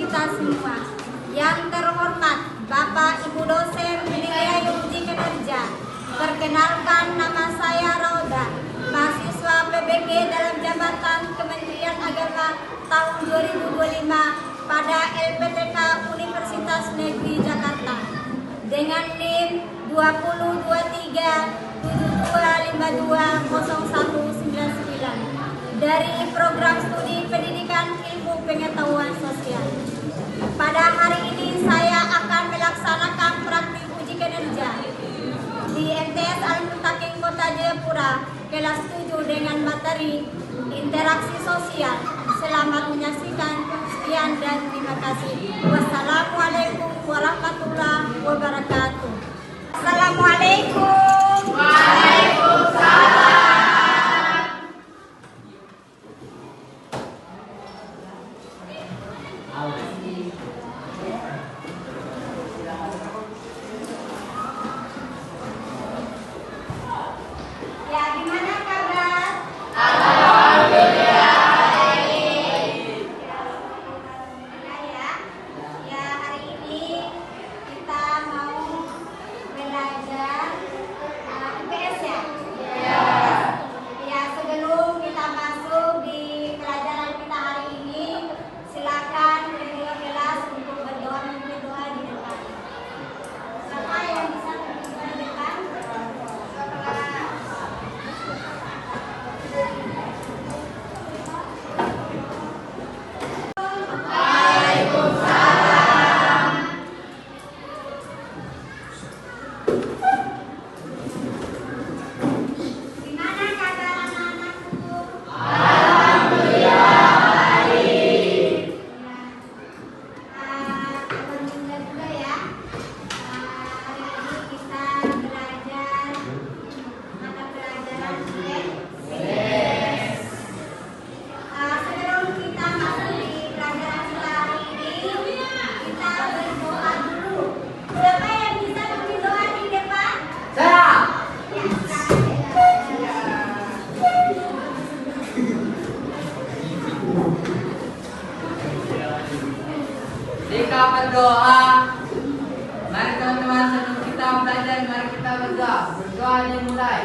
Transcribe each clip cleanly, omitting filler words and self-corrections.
kita semua. Yang terhormat Bapak Ibu dosen penilaian uji kinerja. Perkenalkan, nama saya Rauda, mahasiswa PBG dalam jabatan Kementerian Agama tahun 2025 pada LPTK Universitas Negeri Jakarta dengan NIM 202372520199 dari Program Studi Pendidikan Ilmu Pengetahuan Sosial. Pada hari ini saya akan melaksanakan praktik uji kinerja di MTS Al-Mutakin Kota Jayapura kelas 7 dengan materi interaksi sosial. Selamat menyaksikan. Sekian dan terima kasih. Wassalamualaikum warahmatullahi wabarakatuh. Assalamualaikum. Waalaikumsalam. Ya, gimana kabar? Alhamdulillah. Ya, hari ini kita mau belajar IPS ya? Ya, sebelum kita masuk di pelajaran kita hari ini, silakan kedua kelas untuk berdoa memimpin doa di depan. Siapa yang bisa berdoa di depan? Gimana kabar anak-anakku? Alhamdulillah juga ya. Hari ini kita belajar mata pelajaran sebelum kita masuk di pelajaran kita hari ini, kita berdoa dulu. Siapa yang bisa berdoa di depan? Saya. Ya, Jika berdoa, mari teman-teman sebelum kita belajar, mari kita berdoa. Berdoa dimulai.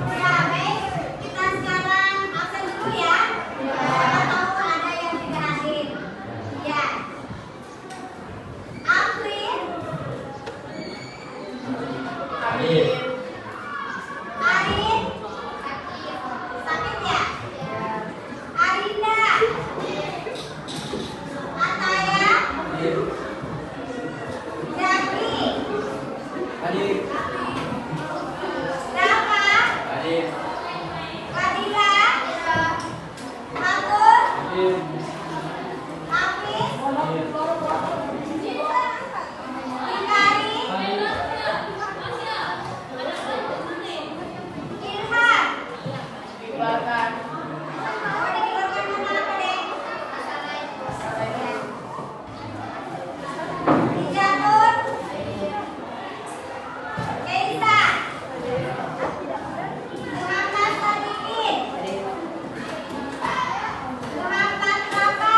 Ya, baik. Kita sekarang absen dulu ya. Siapa tahu ada yang tidak hadir. Ya. April. Arin. Sakit ya? Arinda. Ataya. Jaki. Rafa. Fadila. Matur. Hafiz. Hindari. Ilham. Oh, dikeluarkan nama apa deh? Hijatur. Keisa. Muhammad Sadikin. Muhammad Rafa.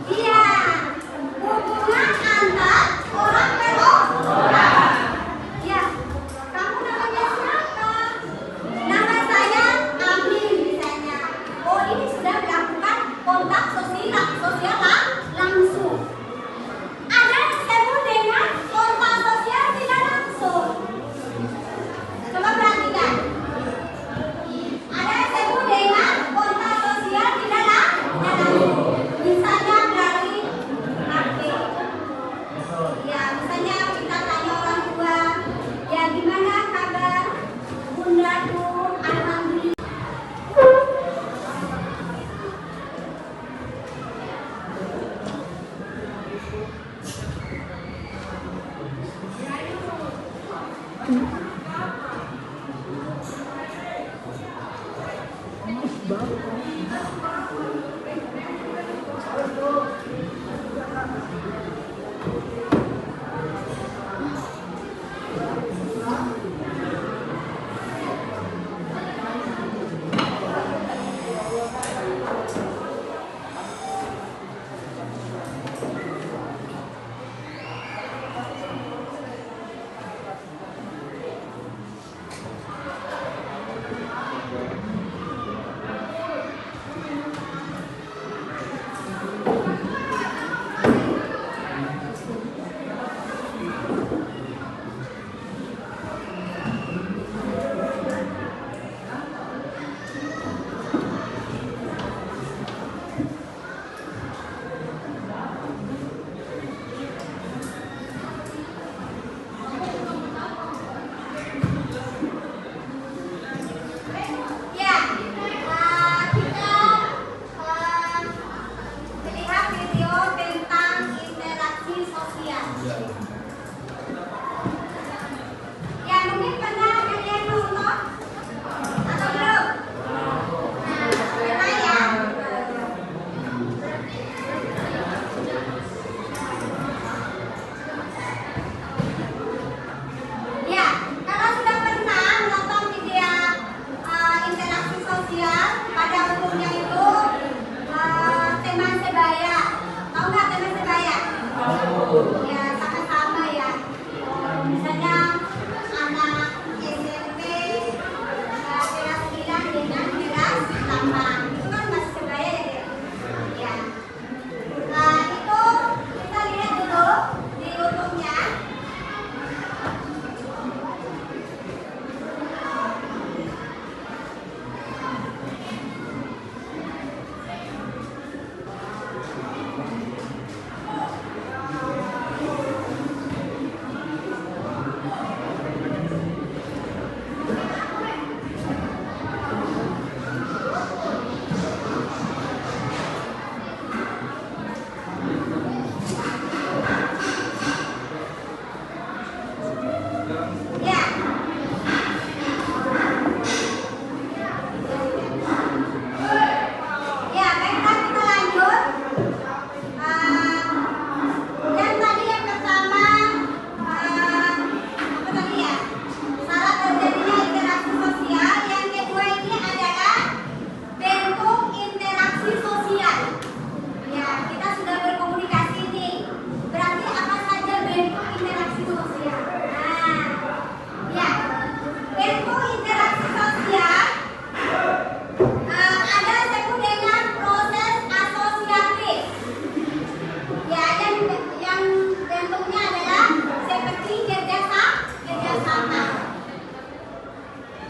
Iya, hubungan antar orang per orang. Ya, kamu namanya siapa? Nama saya Amin misalnya. Oh, ini sudah melakukan kontak sosial langsung. Ada yang disebut dengan kontak sosial tidak langsung. Coba perhatikan. Ada yang disebut dengan kontak sosial tidak langsung. Misalnya melalui HP. Ya, misalnya kita tanya orang tua, ya gimana kabar bundaku? Alhamdulillah. Ya, kita melihat video tentang interaksi sosial. Ya, mungkin pernah kalian nonton atau belum? Pernah ya? Ya, kalau sudah pernah menonton video interaksi sosial, pada umumnya itu teman sebaya. Tahu nggak teman sebaya? Ya, sama-sama ya. Misalnya anak SMP kelas 9 dengan kelas 8, itu kan masih sebaya ya, Dek? Ya. Nah, itu kita lihat dulu di YouTube-nya. Ya. Ya, baiklah kita lanjut. Dan tadi yang pertama, apa tadi ya? Salah terjadinya interaksi sosial. Yang kedua ini adalah bentuk interaksi sosial. Ya, kita sudah berkomunikasi nih. Berarti apa saja bentuk interaksi sosial? Nah, ya, bentuk interaksi sosial ada disebut dengan proses asosiatif. Ya, yang bentuknya adalah seperti kerjasama.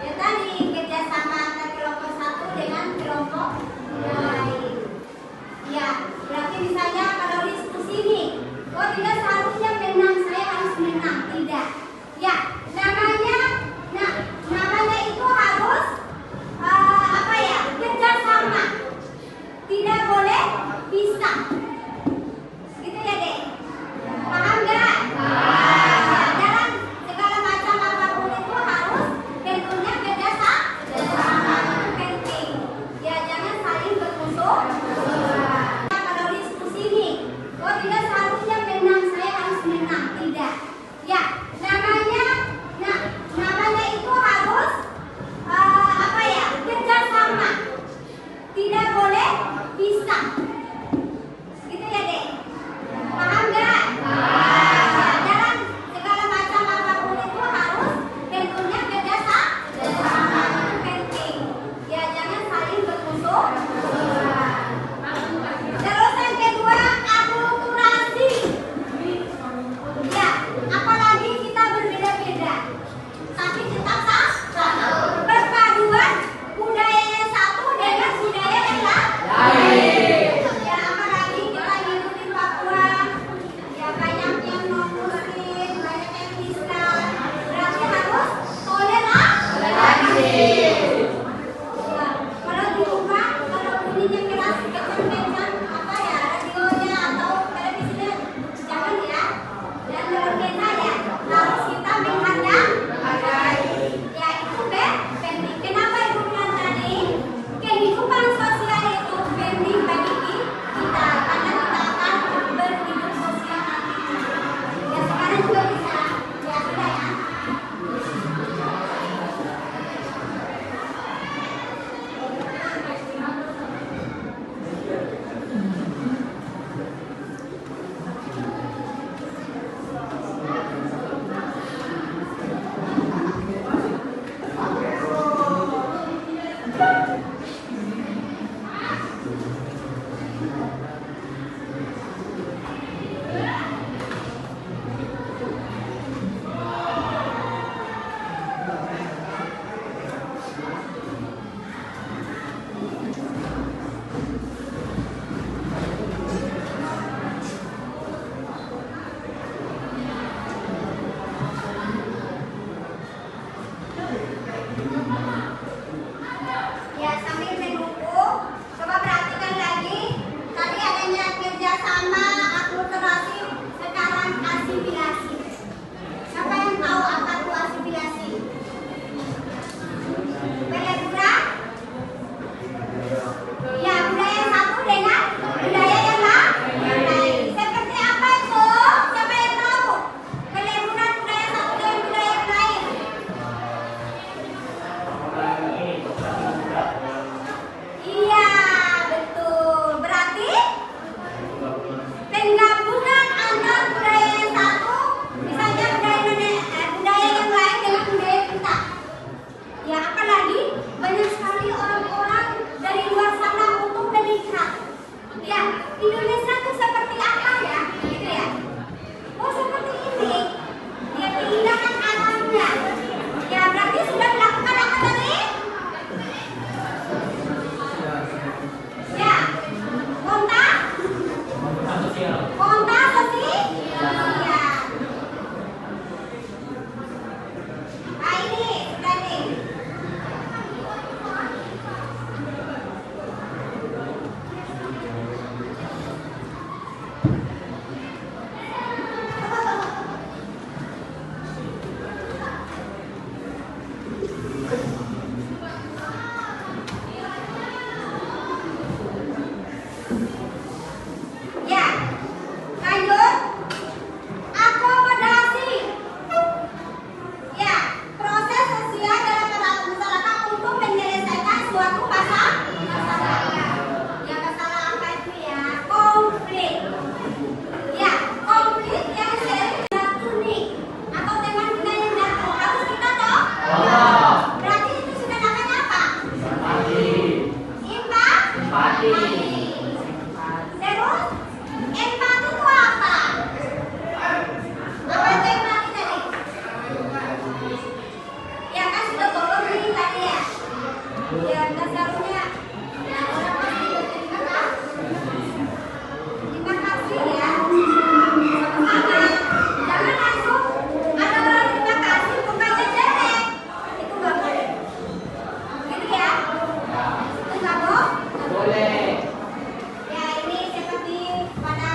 Ya tadi kerjasama antara kelompok satu dengan kelompok lain. Ya, berarti misalnya kalau diskusi nih, oh tidak seharusnya menang, saya harus menang, tidak. Ya, namanya itu harus apa ya? Kerjasama. Tidak boleh bisa. Gitu ya, Dek? Paham nggak? Dalam segala macam apapun itu harus bentuknya kerjasama. Itu penting. Ya, jangan saling bermusuh. Kalau diskusi nih, oh tidak seharusnya menang, saya harus menang, tidak. Ya, namanya itu harus apa ya? Kerjasama. Tidak boleh bisa. Indonesia tuh seperti apa ya? Gitu ya. Oh seperti ini. Ya keindahan alamnya. Ya berarti sudah melakukan apa tadi? Ya. Kontak? Kontak sosial. Ya. Nah ini sudah nih. Ya, lanjut. Akomodasi. Ya, proses sosial dalam masyarakat untuk menyelesaikan suatu masalah. Ya, masalah apa itu ya? Konflik. Ya, konflik yang sering jatuh nih. Atau teman kita yang jatuh. Harus kita toh? Berarti itu sudah namanya apa? Empati. Terus, empati itu apa? Apa itu empati tadi? Ya kan sudah bolong nih tadi ya. Ya dasarnya ya orang pasti berterima kasih ya. Sama-sama. Jangan langsung ada orang terima kasih bukannya jelek. Itu nggak boleh. Gitu ya? Itu nggak boleh. Ya ini seperti pada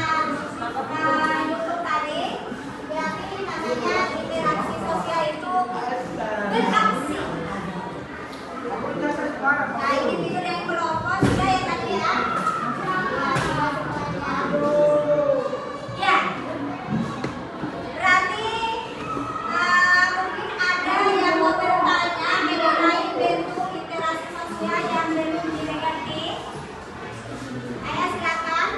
YouTube tadi, berarti namanya interaksi sosial itu beraksi. Nah ini video yang kelompok sudah ya tadi ya. Ya, berarti mungkin ada yang mau bertanya mengenai bentuk interaksi sosial yang belum dimengerti. Ayo silakan.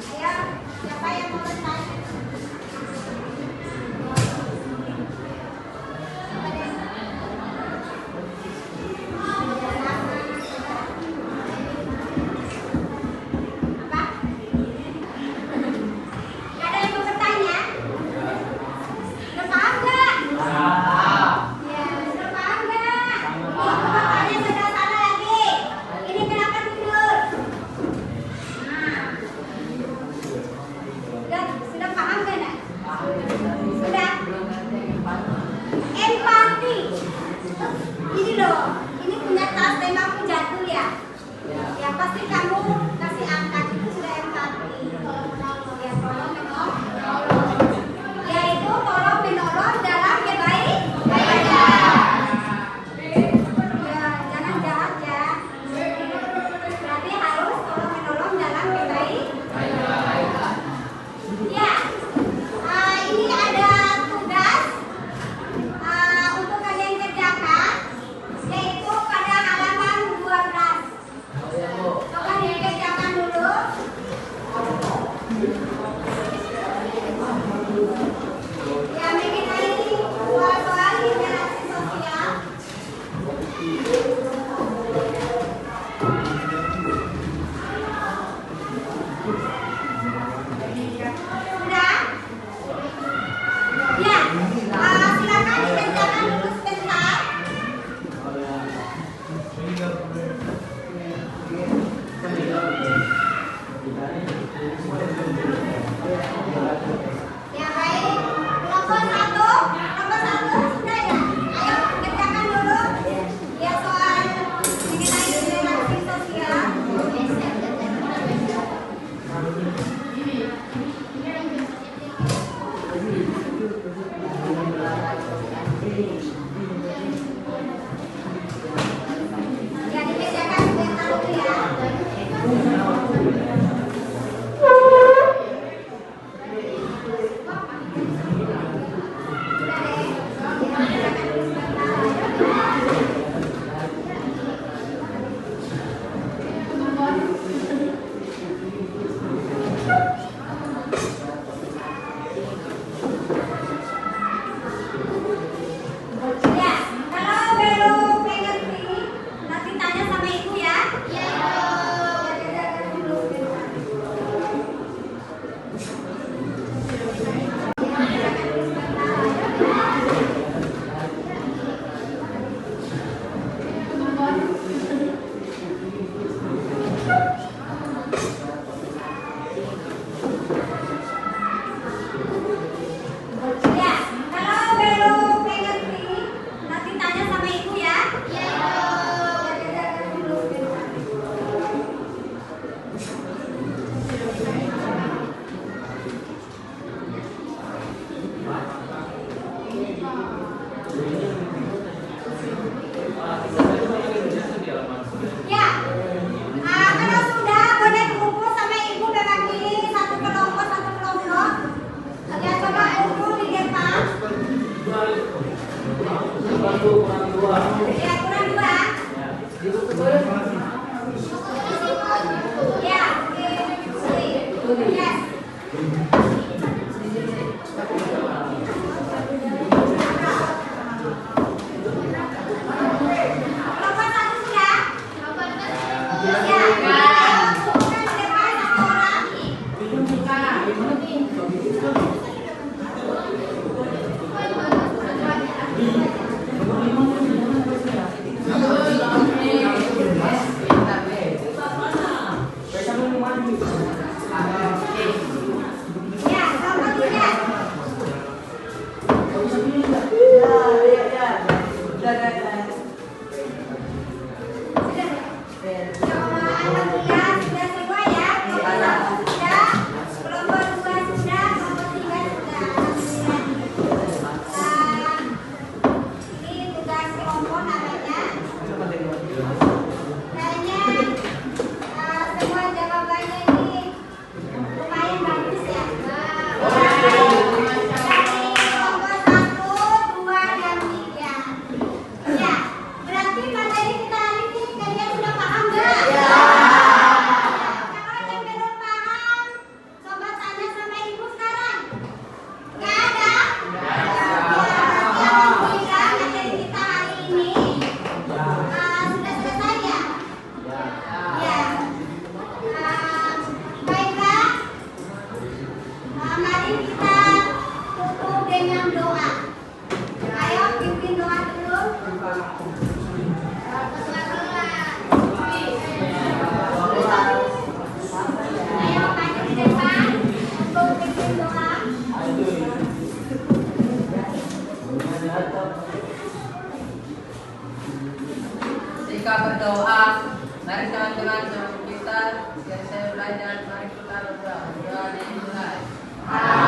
Ayo, siapa yang mau bertanya? Apa? Gak ada yang mau bertanya? Udah paham nggak? Ya, sudah paham nggak? Pertanyaan sebelah sana lagi. Ini kenapa tidur? Nah, sudah paham nggak? Nak? Sudah. Empati. Ini loh, ini punya tas tembakku jatuh ya. Ya pasti kamu kasih angkat itu sudah empati. Ya tolong menolong. Yaitu tolong menolong dalam kebaikan. Ya, jangan jahat ya. Berarti harus tolong menolong dalam kebaikan. Ya, ini ada tugas untuk kalian kerjakan, yaitu pada halaman 12. Coba dikerjakan. kita berdoa. Mari teman-teman sebelum kita, biar saya belajar, mari kita berdoa. Berdoa dimulai.